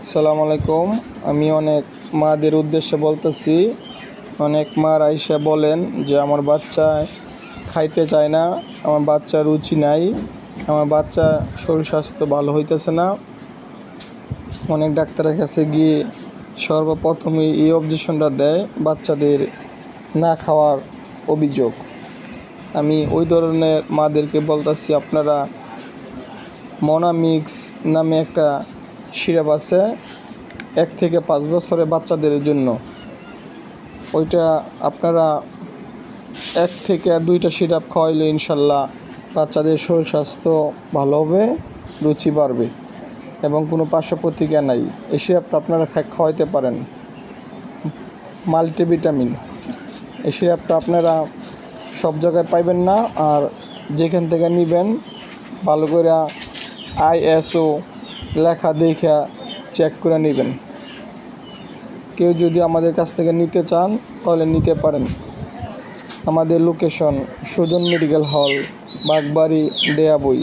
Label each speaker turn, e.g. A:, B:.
A: আসসালামু আলাইকুম। আমি অনেক মাদের উদ্দেশ্যে বলতেছি। অনেক মার আইসা বলেন যে আমার বাচ্চা খাইতে চায় না, আমার বাচ্চার রুচি নাই, আমার বাচ্চা শরীর স্বাস্থ্য ভালো হইতেছে না। অনেক ডাক্তারের কাছে গিয়ে সর্বপ্রথমে এই অবজেকশনটা দেয় বাচ্চাদের না খাওয়ার অভিযোগ। আমি ওই ধরনের মাদেরকে বলতেছি, আপনারা মোনামিক্স নামে একটা সিরাপ আছে 1 থেকে 5 বছরের বাচ্চাদের জন্য। ওইটা আপনারা 1 থেকে 2টা সিরাপ খাওয়াইলে ইনশাল্লাহ বাচ্চাদের শরীর স্বাস্থ্য ভালো হবে, রুচি বাড়বে এবং কোনো পার্শ্ব প্রতিক্রিয়া নাই। এই সিরাপটা আপনারা খাওয়াইতে পারেন। মাল্টিভিটামিন এই সিরাপটা আপনারা সব জায়গায় পাইবেন না, আর যেখান থেকে নেবেন ভালো করে ISO লেখা দেখা চেক করে নেবেন। কেউ যদি আমাদের কাছ থেকে নিতে চান তাহলে নিতে পারেন। আমাদের location Sujan medical hall, Bagbari, দেয়াবই।